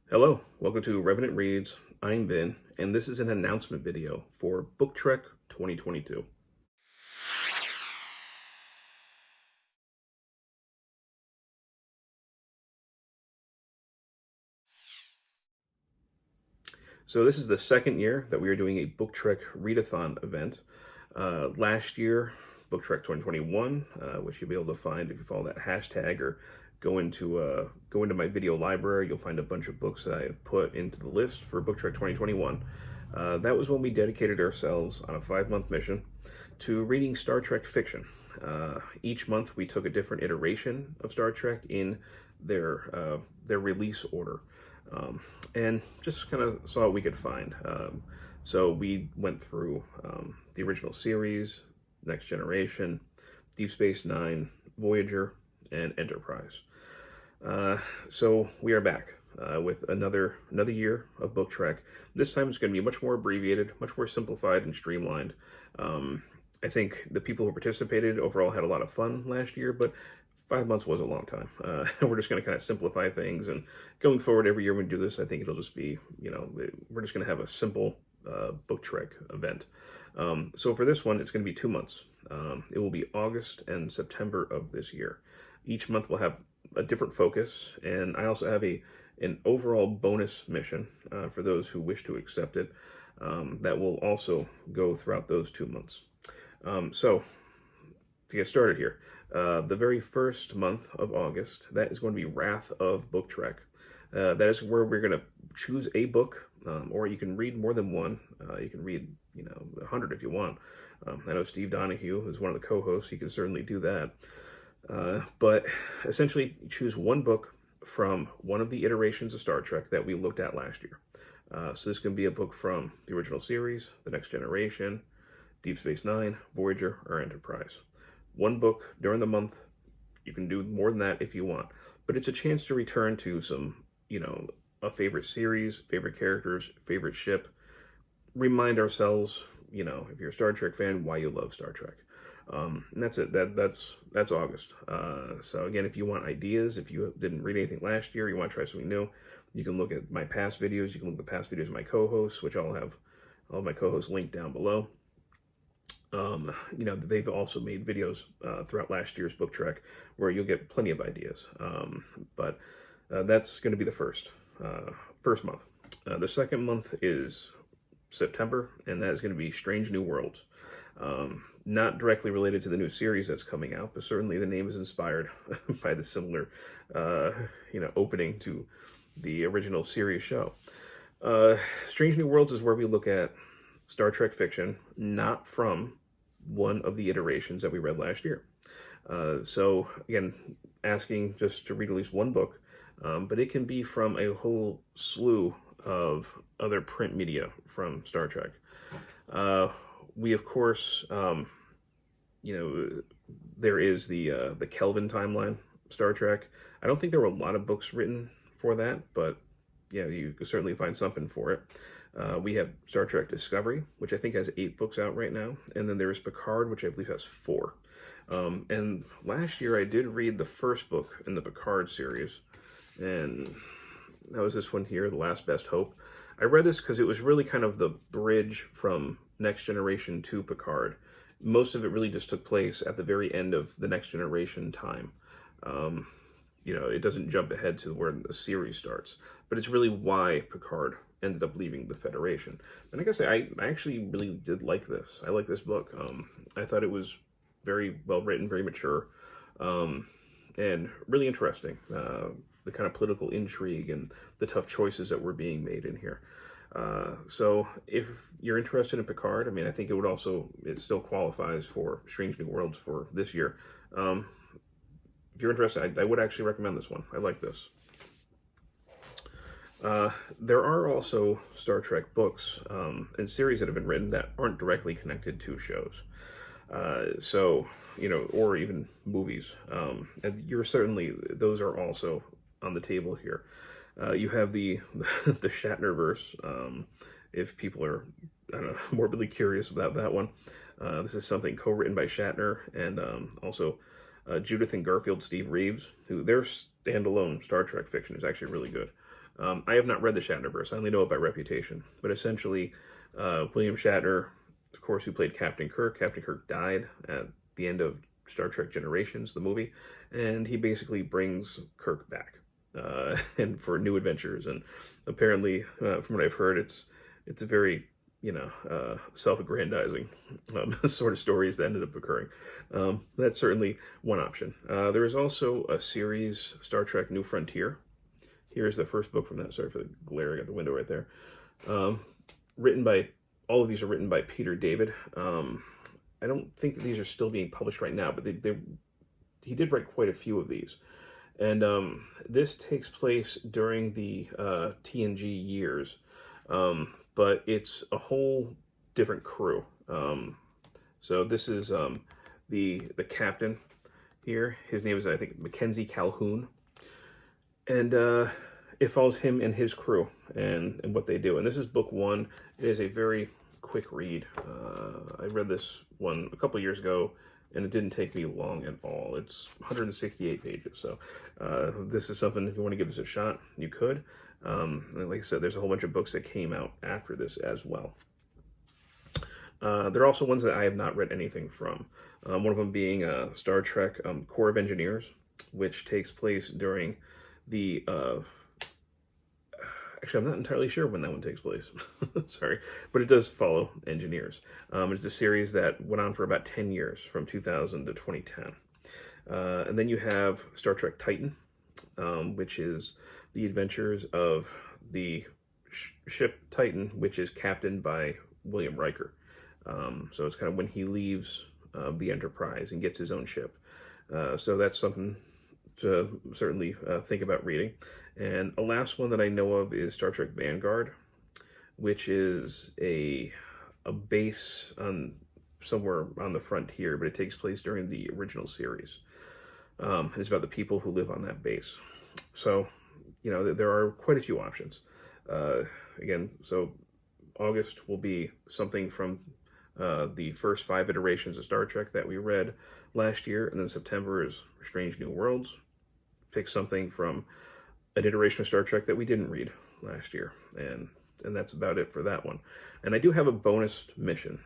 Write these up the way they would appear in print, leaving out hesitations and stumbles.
Hello, welcome to Revenant Reads. I'm Vin, and this is an announcement video for Book Trek 2022. So this is the second year that we are doing a Book Trek Readathon event. Last year, Book Trek 2021, which you'll be able to find if you follow that hashtag or go into my video library. You'll find a bunch of books that I have put into the list for Book Trek 2021. That was when we dedicated ourselves on a 5-month mission to reading Star Trek fiction. Each month we took a different iteration of Star Trek in their release order. And just kind of saw what we could find. So we went through the original series, Next Generation, Deep Space Nine, Voyager, and Enterprise. So we are back with another year of Book Trek. This time it's going to be much more abbreviated, much more simplified and streamlined. I think the people who participated overall had a lot of fun last year, but 5 months was a long time. We're just going to kind of simplify things, and going forward every year when we do this, I think it'll just be, we're just going to have a simple Book Trek event. So for this one, it's going to be 2 months. It will be August and September of this year. Each month will have a different focus, and I also have an overall bonus mission for those who wish to accept it that will also go throughout those 2 months. So to get started here, the very first month of August, that is going to be Wrath of Book Trek. That is where we're going to choose a book, or you can read more than one. You can read, 100 if you want. I know Steve Donahue is one of the co-hosts. He can certainly do that. But essentially, choose one book from one of the iterations of Star Trek that we looked at last year. So this can be a book from the original series, The Next Generation, Deep Space Nine, Voyager, or Enterprise. One book during the month. You can do more than that if you want. But it's a chance to return to some, a favorite series, favorite characters, favorite ship. Remind ourselves, if you're a Star Trek fan, why you love Star Trek. And that's it. That's August. So again, if you want ideas, if you didn't read anything last year, you want to try something new, you can look at my past videos. You can look at the past videos of my co-hosts, which I'll have all of my co-hosts linked down below. They've also made videos throughout last year's Book Trek where you'll get plenty of ideas. But that's going to be the first month. The second month is September, and that is going to be Strange New Worlds. Not directly related to the new series that's coming out, but certainly the name is inspired by the similar, opening to the original series show. Strange New Worlds is where we look at Star Trek fiction, not from one of the iterations that we read last year. So again, asking just to read at least one book, but it can be from a whole slew of other print media from Star Trek. We, of course, there is the Kelvin timeline Star Trek. I don't think there were a lot of books written for that, but you can certainly find something for it. We have Star Trek Discovery, which I think has 8 books out right now. And then there's PICARD, which I believe has 4. And last year I did read the first book in the PICARD series. And that was this one here, The Last Best Hope. I read this because it was really kind of the bridge from Next Generation to PICARD. Most of it really just took place at the very end of the Next Generation time. It doesn't jump ahead to where the series starts. But it's really why PICARD ended up leaving the Federation. And like I say, I actually really did like this. I like this book. I thought it was very well written, very mature, and really interesting. The kind of political intrigue and the tough choices that were being made in here. So if you're interested in PICARD, I think it still qualifies for Strange New Worlds for this year. If you're interested, I would actually recommend this one. I like this. There are also Star Trek books and series that have been written that aren't directly connected to shows. Or even movies. And those are also on the table here. You have the Shatnerverse, if people are, morbidly curious about that one. This is something co-written by Shatner and also Judith and Garfield Steve Reeves, who their standalone Star Trek fiction is actually really good. I have not read the Shatnerverse. I only know it by reputation. But essentially, William Shatner, of course, who played Captain Kirk. Captain Kirk died at the end of Star Trek Generations, the movie, and he basically brings Kirk back and for new adventures. And apparently, from what I've heard, it's a very self-aggrandizing sort of stories that ended up occurring. That's certainly one option. There is also a series, Star Trek New Frontier. Here's the first book from that. Sorry for the glaring at the window right there. All of these are written by Peter David. I don't think that these are still being published right now, but he did write quite a few of these. And this takes place during the TNG years, but it's a whole different crew. So this is the captain here. His name is, I think, Mackenzie Calhoun. And it follows him and his crew and what they do. And this is book one. It is a very quick read. I read this one a couple years ago, and it didn't take me long at all. It's 168 pages. So this is something, if you want to give this a shot, you could. And like I said, there's a whole bunch of books that came out after this as well. There are also ones that I have not read anything from. One of them being Star Trek Corps of Engineers, which takes place during the... Actually, I'm not entirely sure when that one takes place. Sorry. But it does follow engineers. It's a series that went on for about 10 years, from 2000 to 2010. And then you have Star Trek Titan, which is the adventures of the ship Titan, which is captained by William Riker. So it's kind of when he leaves the Enterprise and gets his own ship. So that's something to certainly think about reading. And the last one that I know of is Star Trek Vanguard, which is a base on somewhere on the frontier, but it takes place during the original series. It's about the people who live on that base. So, there are quite a few options. Again, so August will be something from the first 5 iterations of Star Trek that we read last year, and then September is Strange New Worlds. Pick something from an iteration of Star Trek that we didn't read last year, and that's about it for that one. And I do have a bonus mission.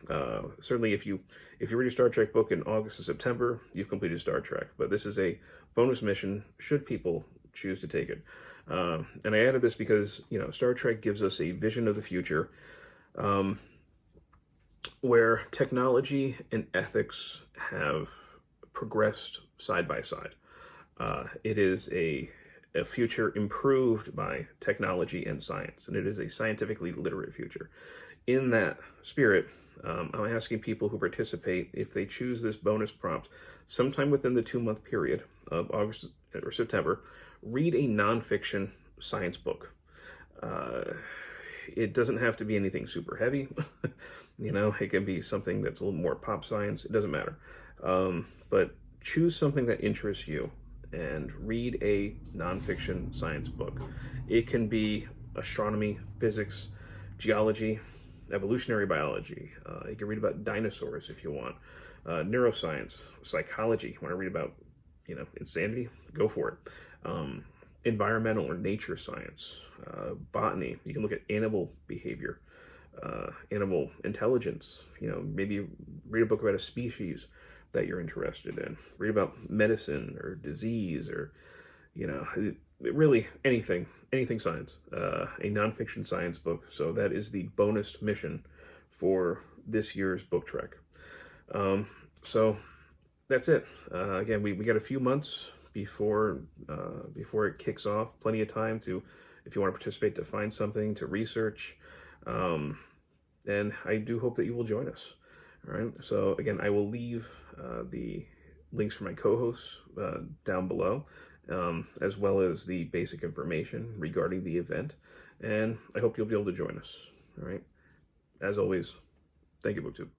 Certainly, if you read a Star Trek book in August and September, you've completed Star Trek. But this is a bonus mission should people choose to take it. And I added this because Star Trek gives us a vision of the future, where technology and ethics have progressed side by side. It is a future improved by technology and science, and it is a scientifically literate future. In that spirit, I'm asking people who participate, if they choose this bonus prompt, sometime within the 2-month period of August or September, read a nonfiction science book. It doesn't have to be anything super heavy. It can be something that's a little more pop science. It doesn't matter. But choose something that interests you and read a nonfiction science book. It can be astronomy, physics, geology, evolutionary biology. You can read about dinosaurs if you want. Neuroscience, psychology. Want to read about, insanity? Go for it. Environmental or nature science, botany. You can look at animal behavior, animal intelligence. Maybe read a book about a species that you're interested in. Read about medicine or disease or, really anything science. A nonfiction science book. So that is the bonus mission for this year's book trek. So that's it. Again, we got a few months before it kicks off. Plenty of time to, if you want to participate, to find something to research. And I do hope that you will join us. All right. So again, I will leave the links for my co-hosts down below, as well as the basic information regarding the event. And I hope you'll be able to join us. All right. As always, thank you, BookTube.